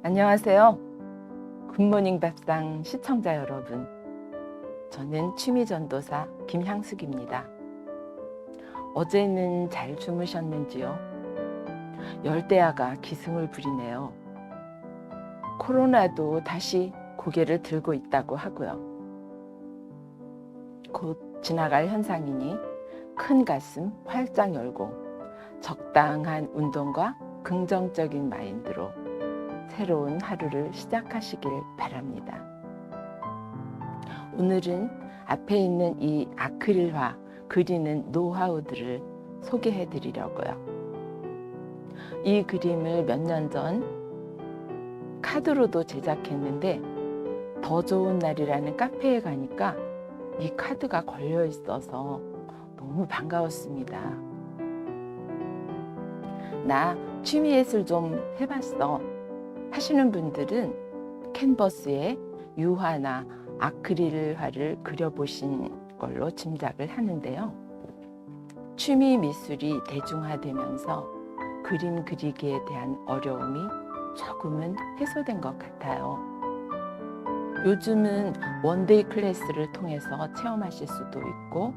안녕하세요. 굿모닝 밥상 시청자 여러분. 저는 취미전도사 김향숙입니다. 어제는 잘 주무셨는지요? 열대야가 기승을 부리네요. 코로나도 다시 고개를 들고 있다고 하고요. 곧 지나갈 현상이니 큰 가슴 활짝 열고 적당한 운동과 긍정적인 마인드로 새로운 하루를 시작하시길 바랍니다. 오늘은 앞에 있는 이 아크릴화 그리는 노하우들을 소개해 드리려고요. 이 그림을 몇 년 전 카드로도 제작했는데 더 좋은 날이라는 카페에 가니까 이 카드가 걸려 있어서 너무 반가웠습니다. 나 취미예술 좀 해봤어 하시는 분들은 캔버스에 유화나 아크릴화를 그려보신 걸로 짐작을 하는데요. 취미 미술이 대중화되면서 그림 그리기에 대한 어려움이 조금은 해소된 것 같아요. 요즘은 원데이 클래스를 통해서 체험하실 수도 있고,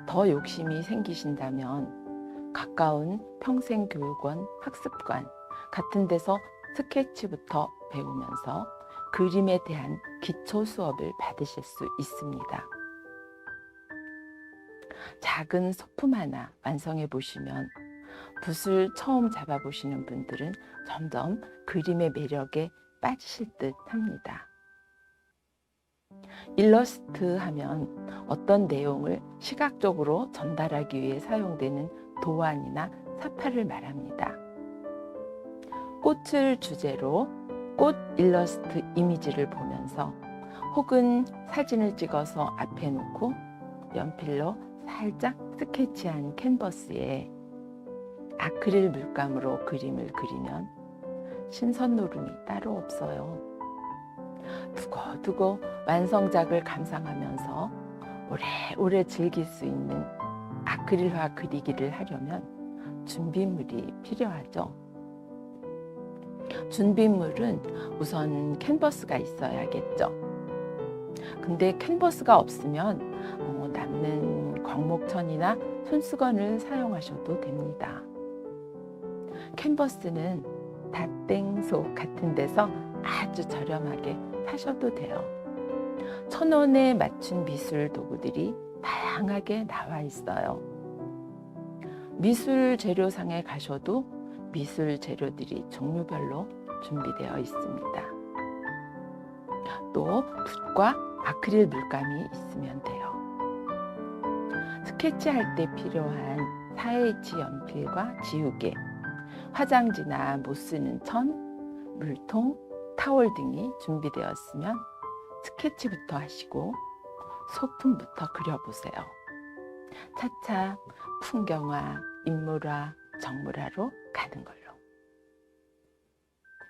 더 욕심이 생기신다면 가까운 평생교육원, 학습관 같은 데서 스케치부터 배우면서 그림에 대한 기초 수업을 받으실 수 있습니다. 작은 소품 하나 완성해 보시면 붓을 처음 잡아보시는 분들은 점점 그림의 매력에 빠지실 듯 합니다. 일러스트 하면 어떤 내용을 시각적으로 전달하기 위해 사용되는 도안이나 사파를 말합니다. 꽃을 주제로 꽃 일러스트 이미지를 보면서 혹은 사진을 찍어서 앞에 놓고 연필로 살짝 스케치한 캔버스에 아크릴 물감으로 그림을 그리면 신선놀음이 따로 없어요. 두고두고 완성작을 감상하면서 오래오래 즐길 수 있는 아크릴화 그리기를 하려면 준비물이 필요하죠. 준비물은 우선 캔버스가 있어야겠죠. 근데 캔버스가 없으면 남는 광목천이나 손수건을 사용하셔도 됩니다. 캔버스는 닷땡소 같은 데서 아주 저렴하게 사셔도 돼요. 1,000원에 맞춘 미술 도구들이 다양하게 나와 있어요. 미술 재료상에 가셔도 미술 재료들이 종류별로 준비되어 있습니다. 또 붓과 아크릴 물감이 있으면 돼요. 스케치할 때 필요한 4H 연필과 지우개, 화장지나 못 쓰는 천, 물통, 타월 등이 준비되었으면 스케치부터 하시고 소품부터 그려보세요. 차차 풍경화, 인물화, 정물화로 가는 걸로.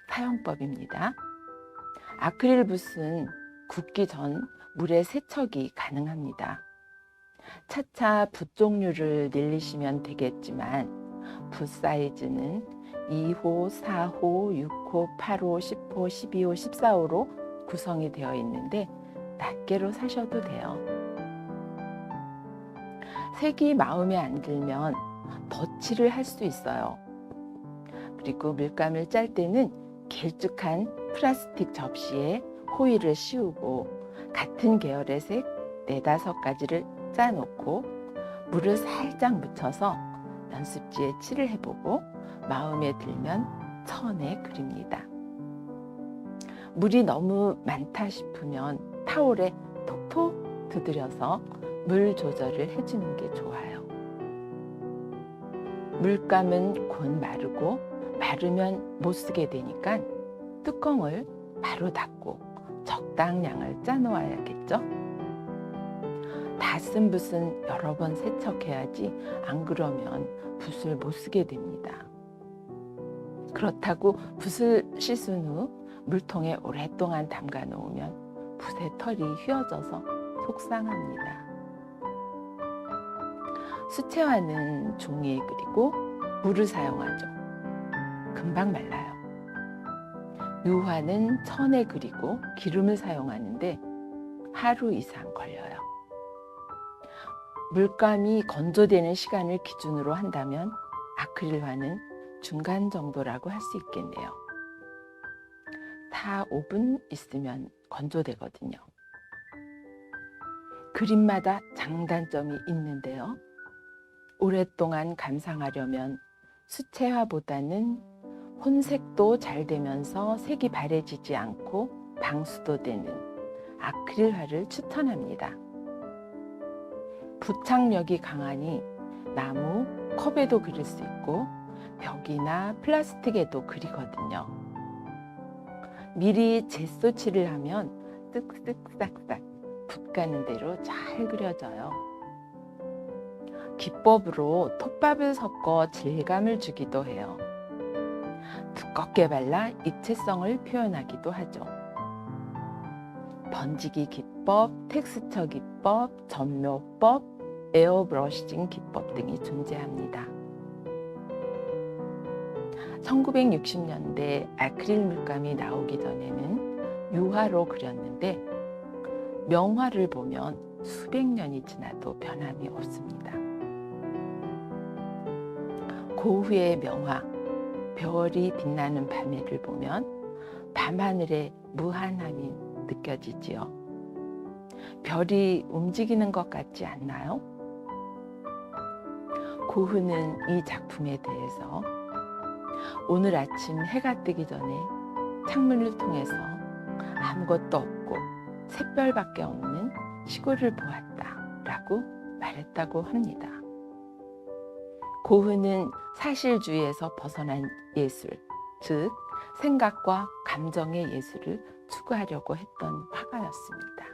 사용법입니다. 아크릴 붓은 굳기 전 물에 세척이 가능합니다. 차차 붓 종류를 늘리시면 되겠지만 붓 사이즈는 2호, 4호, 6호, 8호, 10호, 12호, 14호로 구성이 되어 있는데 낱개로 사셔도 돼요. 색이 마음에 안 들면 덧칠을 할 수 있어요. 그리고 물감을 짤 때는 길쭉한 플라스틱 접시에 호일을 씌우고 같은 계열의 색 4-5가지를 짜놓고 물을 살짝 묻혀서 연습지에 칠을 해보고 마음에 들면 천에 그립니다. 물이 너무 많다 싶으면 타올에 톡톡 두드려서 물 조절을 해주는 게 좋아요. 물감은 곧 마르고 마르면 못 쓰게 되니까 뚜껑을 바로 닫고 적당량을 짜놓아야겠죠? 다 쓴 붓은 여러 번 세척해야지 안 그러면 붓을 못 쓰게 됩니다. 그렇다고 붓을 씻은 후 물통에 오랫동안 담가 놓으면 붓의 털이 휘어져서 속상합니다. 수채화는 종이에 그리고 물을 사용하죠. 금방 말라요. 유화는 천에 그리고 기름을 사용하는데 하루 이상 걸려요. 물감이 건조되는 시간을 기준으로 한다면 아크릴화는 중간 정도라고 할 수 있겠네요. 다 5분 있으면 건조되거든요. 그림마다 장단점이 있는데요. 오랫동안 감상하려면 수채화보다는 혼색도 잘 되면서 색이 바래지지 않고 방수도 되는 아크릴화를 추천합니다. 부착력이 강하니 나무, 컵에도 그릴 수 있고 벽이나 플라스틱에도 그리거든요. 미리 젯소칠을 하면 쓱쓱 싹싹 붓 가는 대로 잘 그려져요. 기법으로 톱밥을 섞어 질감을 주기도 해요. 두껍게 발라 입체성을 표현하기도 하죠. 번지기 기법, 텍스처 기법, 점묘법, 에어브러싱 기법 등이 존재합니다. 1960년대 아크릴 물감이 나오기 전에는 유화로 그렸는데 명화를 보면 수백 년이 지나도 변함이 없습니다. 고흐의 명화, 별이 빛나는 밤에를 보면 밤하늘의 무한함이 느껴지지요. 별이 움직이는 것 같지 않나요? 고흐는 이 작품에 대해서 오늘 아침 해가 뜨기 전에 창문을 통해서 아무것도 없고 샛별밖에 없는 시골을 보았다 라고 말했다고 합니다. 고흐는 사실주의에서 벗어난 예술, 즉 생각과 감정의 예술을 추구하려고 했던 화가였습니다.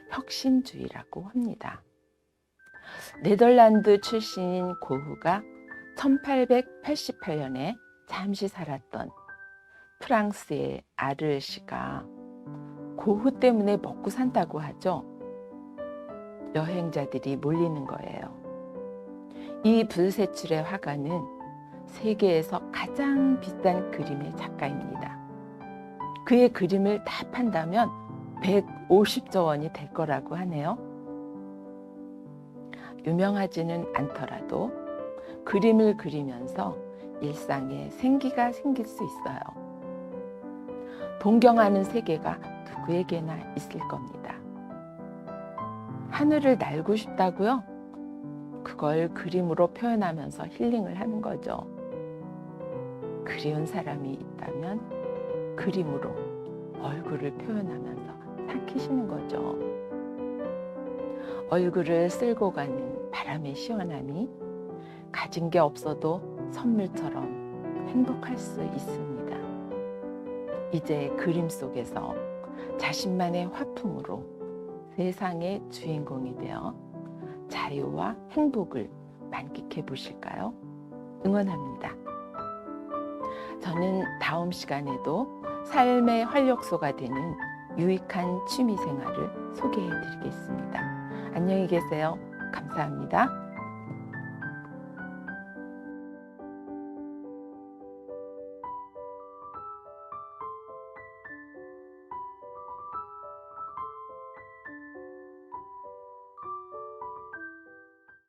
혁신주의라고 합니다. 네덜란드 출신인 고흐가 1888년에 잠시 살았던 프랑스의 아르시가 고흐 때문에 먹고 산다고 하죠. 여행자들이 몰리는 거예요. 이 불세출의 화가는 세계에서 가장 비싼 그림의 작가입니다. 그의 그림을 다 판다면 150조 원이 될 거라고 하네요. 유명하지는 않더라도 그림을 그리면서 일상에 생기가 생길 수 있어요. 동경하는 세계가 누구에게나 있을 겁니다. 하늘을 날고 싶다고요? 그걸 그림으로 표현하면서 힐링을 하는 거죠. 그리운 사람이 있다면 그림으로 얼굴을 표현하면서 삼키시는 거죠. 얼굴을 쓸고 가는 바람의 시원함이 가진 게 없어도 선물처럼 행복할 수 있습니다. 이제 그림 속에서 자신만의 화풍으로 세상의 주인공이 되어 자유와 행복을 만끽해 보실까요? 응원합니다. 저는 다음 시간에도 삶의 활력소가 되는 유익한 취미 생활을 소개해 드리겠습니다. 안녕히 계세요. 감사합니다.